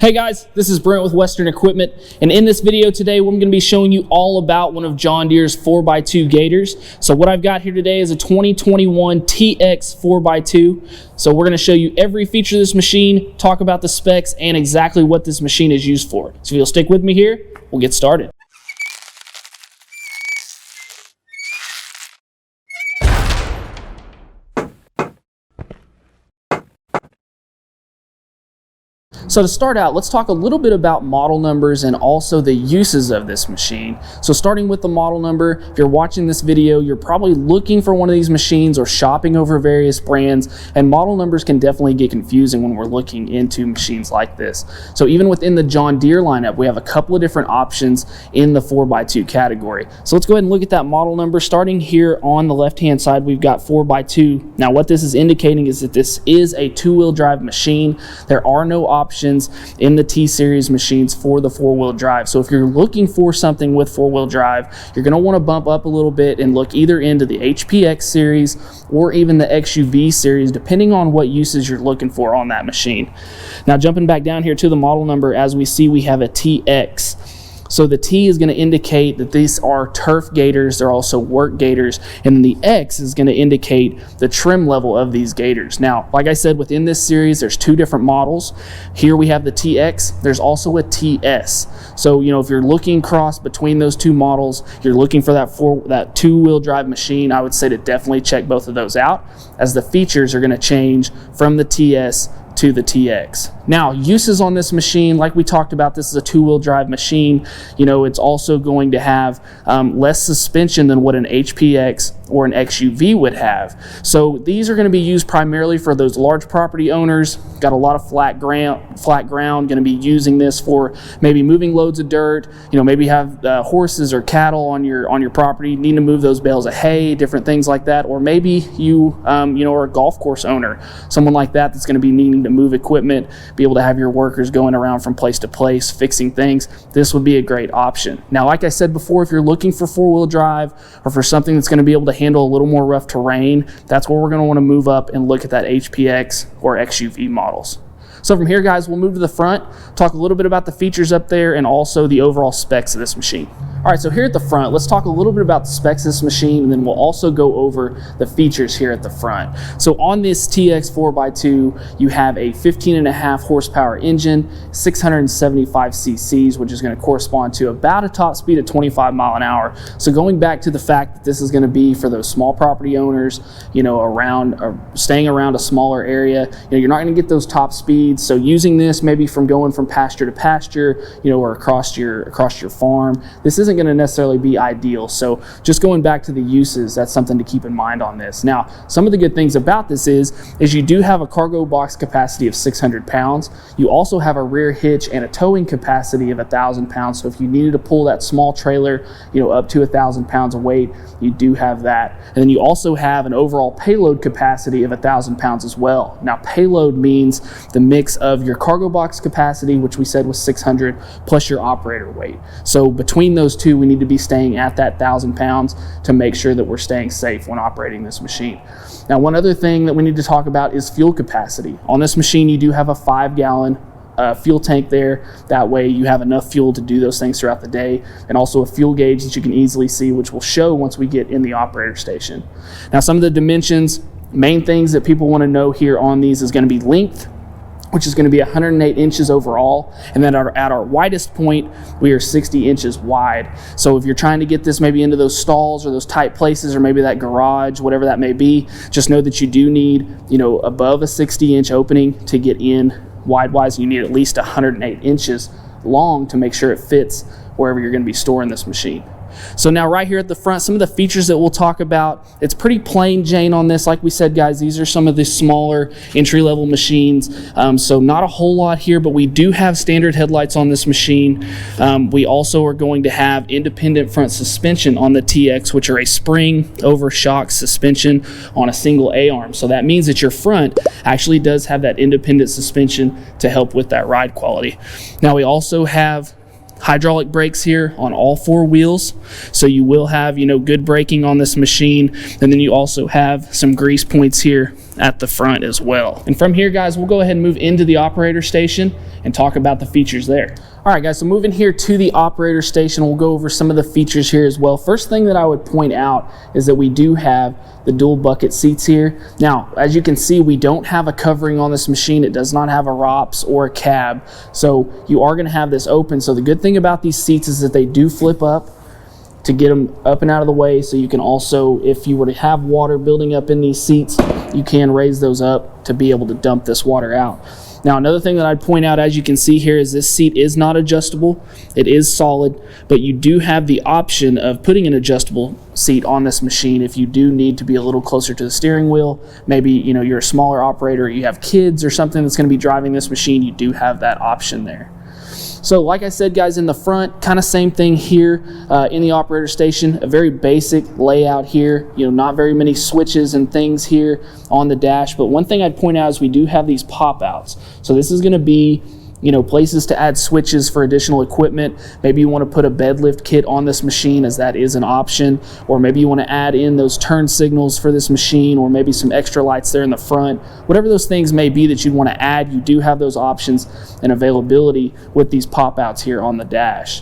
Hey guys, this is Brent with Western Equipment, and in this video today we're going to be showing you all about one of John Deere's 4x2 Gators. So what I've got here today is a 2021 TX 4x2. So we're going to show you every feature of this machine, talk about the specs, and exactly what this machine is used for. So if you'll stick with me here, we'll get started. So to start out, let's talk a little bit about model numbers and also the uses of this machine. So starting with the model number, if you're watching this video, you're probably looking for one of these machines or shopping over various brands, and model numbers can definitely get confusing when we're looking into machines like this. So even within the John Deere lineup, we have a couple of different options in the 4x2 category. So let's go ahead and look at that model number. Starting here on the left-hand side, we've got 4x2. Now what this is indicating is that this is a two-wheel drive machine. There are no options in the T-Series machines for the four-wheel drive. So if you're looking for something with four-wheel drive, you're going to want to bump up a little bit and look either into the HPX series or even the XUV series, depending on what uses you're looking for on that machine. Now jumping back down here to the model number, as we see, we have a TX. So the T is going to indicate that these are turf gators. They're also work gators, and the X is going to indicate the trim level of these gators. Now, like I said, within this series, there's two different models. Here we have the TX. There's also a TS. So, you know, if you're looking cross between those two models, you're looking for that two-wheel drive machine, I would say to definitely check both of those out, as the features are going to change from the TS to the TX. Now, uses on this machine, like we talked about, this is a two-wheel drive machine. You know, it's also going to have less suspension than what an HPX or an XUV would have. So these are going to be used primarily for those large property owners, got a lot of flat ground, going to be using this for maybe moving loads of dirt, you know, maybe have horses or cattle on your property, need to move those bales of hay, different things like that. Or maybe you know, are a golf course owner, someone like that that's going to be needing to move equipment, be able to have your workers going around from place to place fixing things. This would be a great option. Now, like I said before, if you're looking for four-wheel drive or for something that's going to be able to handle a little more rough terrain, that's where we're going to want to move up and look at that HPX or XUV models. So from here, guys, we'll move to the front, talk a little bit about the features up there and also the overall specs of this machine. All right, so here at the front, let's talk a little bit about the specs of this machine, and then we'll also go over the features here at the front. So on this TX 4x2, you have a 15.5 horsepower engine, 675 cc's, which is going to correspond to about a top speed of 25 miles an hour. So going back to the fact that this is going to be for those small property owners, you know, around or staying around a smaller area, you know, you're not going to get those top speeds. So using this maybe from going from pasture to pasture, you know, or across your farm, this isn't going to necessarily be ideal. So just going back to the uses, that's something to keep in mind on this. Now, some of the good things about this is you do have a cargo box capacity of 600 pounds. You also have a rear hitch and a towing capacity of 1,000 pounds. So if you needed to pull that small trailer, you know, up to 1,000 pounds of weight, you do have that. And then you also have an overall payload capacity of 1,000 pounds as well. Now, payload means the mix of your cargo box capacity, which we said was 600, plus your operator weight. So between those two, we need to be staying at that 1,000 pounds to make sure that we're staying safe when operating this machine. Now, one other thing that we need to talk about is fuel capacity. On this machine, you do have a 5-gallon fuel tank there. That way you have enough fuel to do those things throughout the day, and also a fuel gauge that you can easily see, which will show once we get in the operator station. Now, some of the dimensions, main things that people want to know here on these is going to be length, which is going to be 108 inches overall, and then at our widest point, we are 60 inches wide. So if you're trying to get this maybe into those stalls or those tight places, or maybe that garage, whatever that may be, just know that you do need, you know, above a 60-inch opening to get in wide-wise. You need at least 108 inches long to make sure it fits wherever you're going to be storing this machine. So now right here at the front, some of the features that we'll talk about, it's pretty plain Jane on this. Like we said, guys, these are some of the smaller entry-level machines. So not a whole lot here, but we do have standard headlights on this machine. We also are going to have independent front suspension on the TX, which are a spring over shock suspension on a single A-arm. So that means that your front actually does have that independent suspension to help with that ride quality. Now we also have hydraulic brakes here on all four wheels, so you will have, you know, good braking on this machine. And then you also have some grease points here at the front as well. And from here, guys, we'll go ahead and move into the operator station and talk about the features there. All right, guys, so moving here to the operator station, we'll go over some of the features here as well. First thing that I would point out is that we do have the dual bucket seats here. Now, as you can see, we don't have a covering on this machine. It does not have a ROPS or a cab, so you are going to have this open. So the good thing about these seats is that they do flip up to get them up and out of the way, so you can also, if you were to have water building up in these seats, you can raise those up to be able to dump this water out. Now, another thing that I'd point out, as you can see here, is this seat is not adjustable. It is solid, but you do have the option of putting an adjustable seat on this machine if you do need to be a little closer to the steering wheel. Maybe, you know, you're a smaller operator, you have kids or something that's going to be driving this machine, you do have that option there. So like I said, guys, in the front, kind of same thing here in the operator station, a very basic layout here, you know, not very many switches and things here on the dash. But one thing I'd point out is we do have these pop outs. So this is going to be, you know, places to add switches for additional equipment. Maybe you want to put a bed lift kit on this machine, as that is an option, or maybe you want to add in those turn signals for this machine, or maybe some extra lights there in the front. Whatever those things may be that you'd want to add, you do have those options and availability with these pop outs here on the dash.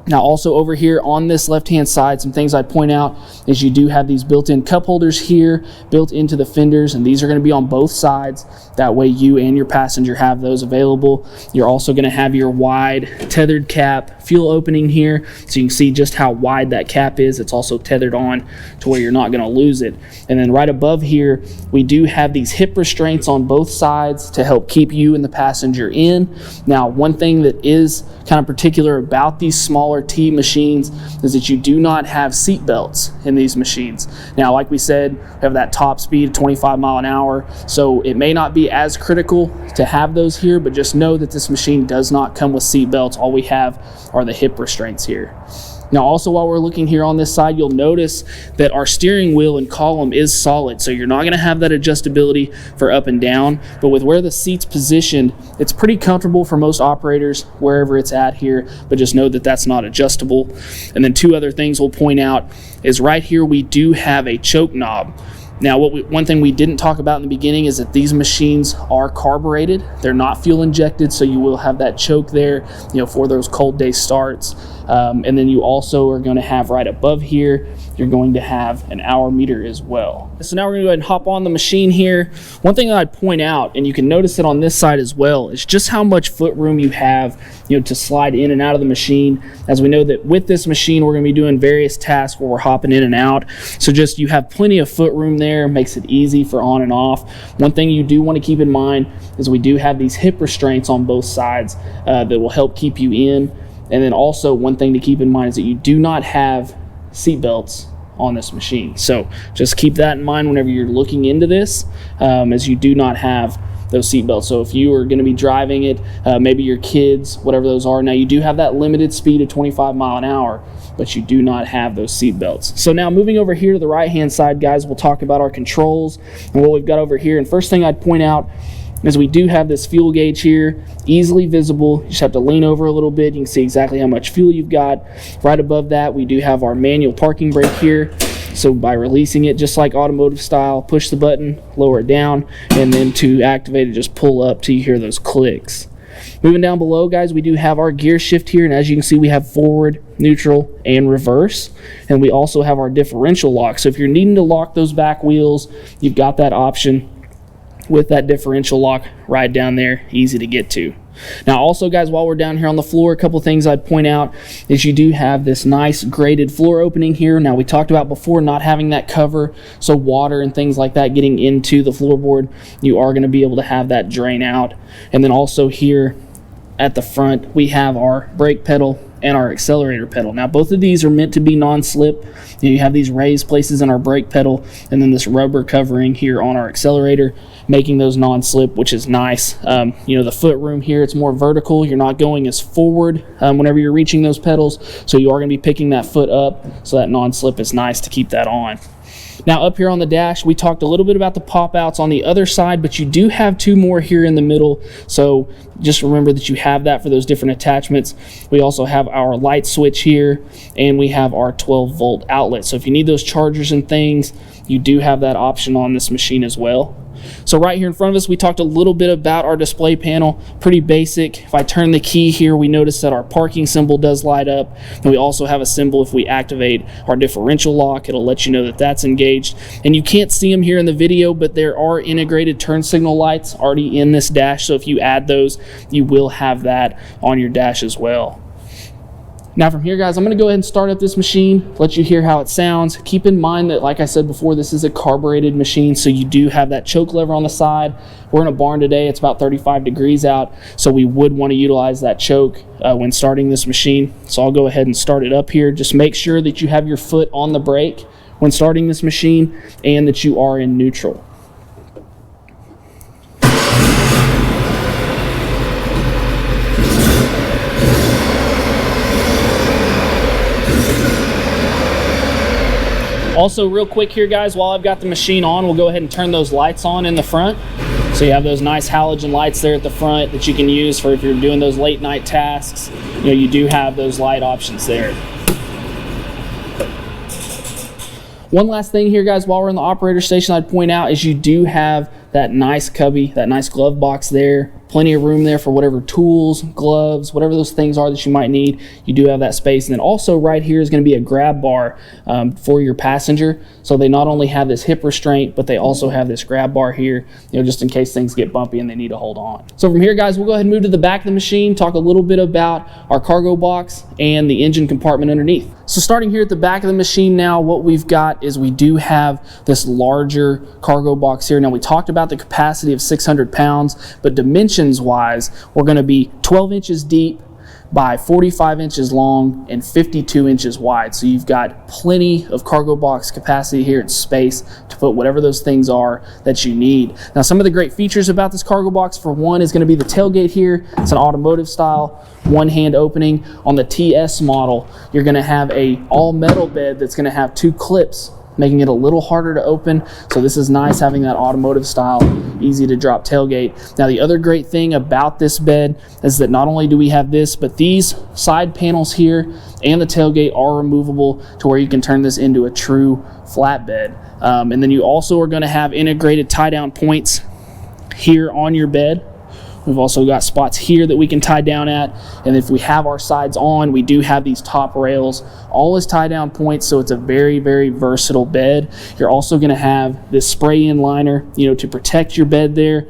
Now, also over here on this left-hand side, some things I'd point out is you do have these built-in cup holders here built into the fenders, and these are going to be on both sides. That way you and your passenger have those available. You're also going to have your wide tethered cap fuel opening here, so you can see just how wide that cap is. It's also tethered on to where you're not going to lose it. And then right above here, we do have these hip restraints on both sides to help keep you and the passenger in. Now, one thing that is kind of particular about these smaller T machines is that you do not have seat belts in these machines. Now, like we said, we have that top speed of 25 miles an hour, so it may not be as critical to have those here, but just know that this machine does not come with seat belts. All we have are the hip restraints here. Now, also, while we're looking here on this side, you'll notice that our steering wheel and column is solid, so you're not going to have that adjustability for up and down. But with where the seat's positioned, it's pretty comfortable for most operators wherever it's at here, but just know that that's not adjustable. And then two other things we'll point out is right here we do have a choke knob. Now, one thing we didn't talk about in the beginning is that these machines are carbureted. They're not fuel injected, so you will have that choke there, you know, for those cold day starts. And then you also are going to have right above here, you're going to have an hour meter as well. So now we're going to go ahead and hop on the machine here. One thing that I'd point out, and you can notice it on this side as well, is just how much foot room you have, you know, to slide in and out of the machine. As we know that with this machine, we're going to be doing various tasks where we're hopping in and out. So just you have plenty of foot room there, makes it easy for on and off. One thing you do want to keep in mind is we do have these hip restraints on both sides that will help keep you in. And then also one thing to keep in mind is that you do not have seat belts on this machine. So just keep that in mind whenever you're looking into this, as you do not have those seat belts. So if you are going to be driving it, maybe your kids, whatever those are, now you do have that limited speed of 25 miles an hour, but you do not have those seat belts. So now moving over here to the right hand side, guys, we'll talk about our controls and what we've got over here. And first thing I'd point out is we do have this fuel gauge here, easily visible. You just have to lean over a little bit. You can see exactly how much fuel you've got. Right above that, we do have our manual parking brake here. So by releasing it, just like automotive style, push the button, lower it down, and then to activate it, just pull up till you hear those clicks. Moving down below, guys, we do have our gear shift here, and as you can see, we have forward, neutral, and reverse. And we also have our differential lock. So if you're needing to lock those back wheels, you've got that option with that differential lock right down there, easy to get to. Now also, guys, while we're down here on the floor, a couple things I'd point out is you do have this nice graded floor opening here. Now, we talked about before not having that cover, so water and things like that getting into the floorboard, you are going to be able to have that drain out. And then also here at the front, we have our brake pedal and our accelerator pedal. Now, both of these are meant to be non-slip. You have these raised places in our brake pedal, and then this rubber covering here on our accelerator, making those non-slip, which is nice. You know, the foot room here, it's more vertical. You're not going as forward whenever you're reaching those pedals, so you are going to be picking that foot up, so that non-slip is nice to keep that on. Now, up here on the dash, we talked a little bit about the pop-outs on the other side, but you do have two more here in the middle, so just remember that you have that for those different attachments. We also have our light switch here, and we have our 12-volt outlet. So if you need those chargers and things, you do have that option on this machine as well. So right here in front of us, we talked a little bit about our display panel, pretty basic. If I turn the key here, we notice that our parking symbol does light up. And we also have a symbol if we activate our differential lock, it'll let you know that that's engaged. And you can't see them here in the video, but there are integrated turn signal lights already in this dash. So if you add those, you will have that on your dash as well. Now from here, guys, I'm going to go ahead and start up this machine, let you hear how it sounds. Keep in mind that, like I said before, this is a carbureted machine, so you do have that choke lever on the side. We're in a barn today, it's about 35 degrees out, so we would want to utilize that choke when starting this machine. So I'll go ahead and start it up here. Just make sure that you have your foot on the brake when starting this machine and that you are in neutral. Also, real quick here, guys, while I've got the machine on, we'll go ahead and turn those lights on in the front. So you have those nice halogen lights there at the front that you can use for if you're doing those late night tasks. You know, you do have those light options there. One last thing here, guys, while we're in the operator station, I'd point out is you do have that nice cubby, that nice glove box there. Plenty of room there for whatever tools, gloves, whatever those things are that you might need. You do have that space. And then also right here is going to be a grab bar for your passenger. So they not only have this hip restraint, but they also have this grab bar here, you know, just in case things get bumpy and they need to hold on. So from here, guys, we'll go ahead and move to the back of the machine, talk a little bit about our cargo box and the engine compartment underneath. So starting here at the back of the machine now, what we've got is we do have this larger cargo box here. Now we talked about the capacity of 600 pounds, but dimensions wise, we're going to be 12 inches deep by 45 inches long and 52 inches wide. So you've got plenty of cargo box capacity here and space to put whatever those things are that you need. Now, some of the great features about this cargo box, for one, is going to be the tailgate here. It's an automotive style, one hand opening. On the TS model, you're going to have a all metal bed that's going to have 2 clips, making it a little harder to open. So this is nice having that automotive style, easy to drop tailgate. Now the other great thing about this bed is that not only do we have this, but these side panels here and the tailgate are removable to where you can turn this into a true flatbed. And then you also are going to have integrated tie down points here on your bed. We've also got spots here that we can tie down at, and if we have our sides on, we do have these top rails, all as tie down points, so it's a very, very versatile bed. You're also going to have this spray-in liner, you know, to protect your bed there,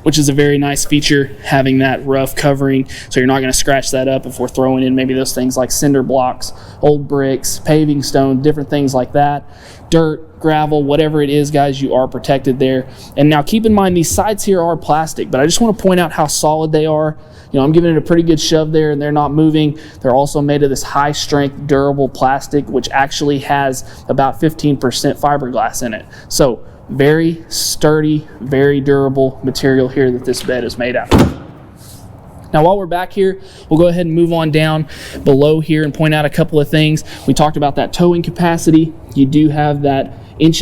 which is a very nice feature, having that rough covering, so you're not going to scratch that up if we're throwing in maybe those things like cinder blocks, old bricks, paving stone, different things like that, dirt, gravel, whatever it is, guys, you are protected there. And now keep in mind, these sides here are plastic, but I just want to point out how solid they are. You know, I'm giving it a pretty good shove there and they're not moving. They're also made of this high strength, durable plastic, which actually has about 15% fiberglass in it. So very sturdy, very durable material here that this bed is made out of. Now, while we're back here, we'll go ahead and move on down below here and point out a couple of things. We talked about that towing capacity. You do have that 1.25 inch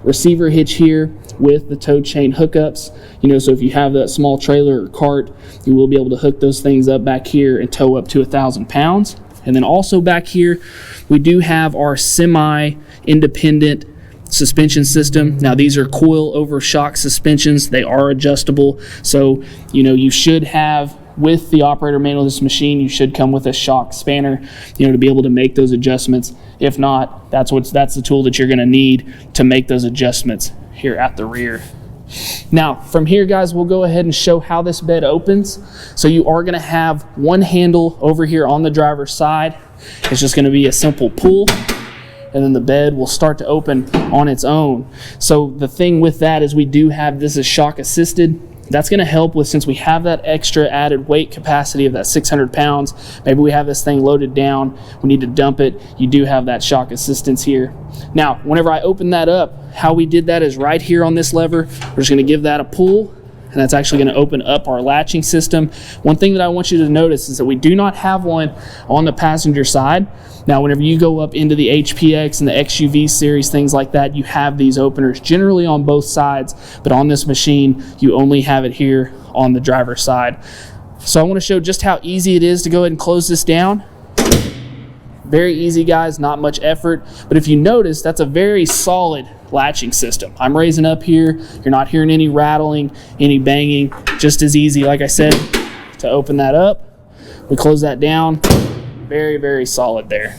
receiver hitch here with the tow chain hookups. You know, so if you have that small trailer or cart, you will be able to hook those things up back here and tow up to 1,000 pounds. And then also back here, we do have our semi-independent suspension system. Now these are coil over shock suspensions. They are adjustable. So, you know, you should have, with the operator manual of this machine, you should come with a shock spanner, you know, to be able to make those adjustments. If not, that's the tool that you're going to need to make those adjustments here at the rear. Now from here, guys, we'll go ahead and show how this bed opens. So you are going to have one handle over here on the driver's side. It's just going to be a simple pull, and then the bed will start to open on its own. So the thing with that is we do have, this is shock assisted. That's going to help with, since we have that extra added weight capacity of that 600 pounds, maybe we have this thing loaded down, we need to dump it, you do have that shock assistance here. Now, whenever I open that up, how we did that is right here on this lever, we're just going to give that a pull, and that's actually going to open up our latching system. One thing that I want you to notice is that we do not have one on the passenger side. Now, whenever you go up into the HPX and the XUV series, things like that, you have these openers generally on both sides, but on this machine, you only have it here on the driver's side. So I want to show just how easy it is to go ahead and close this down. Very easy, guys, not much effort, but if you notice, that's a very solid latching system. I'm raising up here. You're not hearing any rattling, any banging. Just as easy, like I said, to open that up. We close that down. Very, very solid there.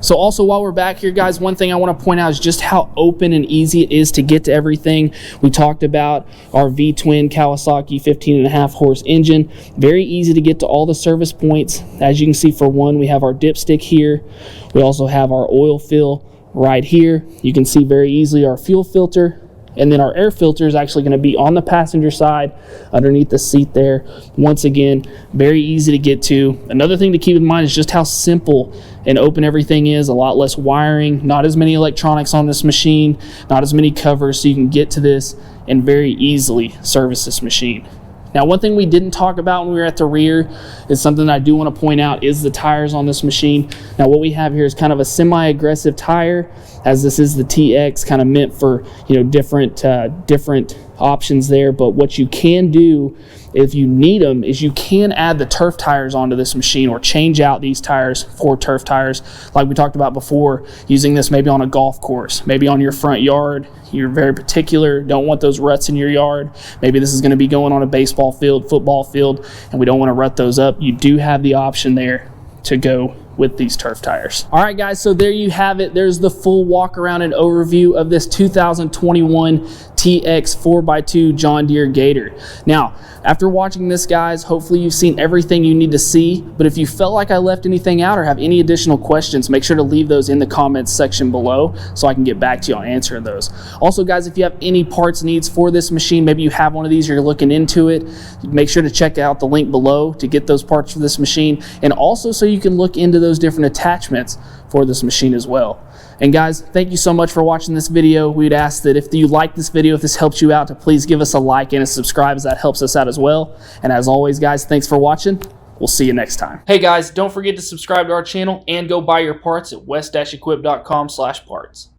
So also while we're back here, guys, one thing I want to point out is just how open and easy it is to get to everything. We talked about our V-twin Kawasaki 15.5 horse engine. Very easy to get to all the service points. As you can see, for one, we have our dipstick here. We also have our oil fill right here. You can see very easily our fuel filter. And then our air filter is actually going to be on the passenger side underneath the seat there. Once again, very easy to get to. Another thing to keep in mind is just how simple and open everything is. A lot less wiring, not as many electronics on this machine, not as many covers, so you can get to this and very easily service this machine. Now, one thing we didn't talk about when we were at the rear is something that I do want to point out is the tires on this machine. Now, what we have here is kind of a semi-aggressive tire, as this is the TX, kind of meant for, you know, different options there. But what you can do if you need them is you can add the turf tires onto this machine, or change out these tires for turf tires, like we talked about before, using this maybe on a golf course, maybe on your front yard. You're very particular, don't want those ruts in your yard. Maybe this is going to be going on a baseball field, football field, and we don't want to rut those up. You do have the option there to go with these turf tires. All right, guys, so there you have it. There's the full walk around and overview of this 2021 TX 4x2 John Deere Gator. Now, after watching this, guys, hopefully you've seen everything you need to see, but if you felt like I left anything out or have any additional questions, make sure to leave those in the comments section below so I can get back to you on answering those. Also, guys, if you have any parts needs for this machine, maybe you have one of these, you're looking into it, make sure to check out the link below to get those parts for this machine, and also so you can look into those different attachments for this machine as well. And guys, thank you so much for watching this video. We'd ask that if you like this video, if this helps you out, to please give us a like and a subscribe, as that helps us out as well. And as always, guys, thanks for watching. We'll see you next time. Hey guys, don't forget to subscribe to our channel and go buy your parts at west-equip.com/parts.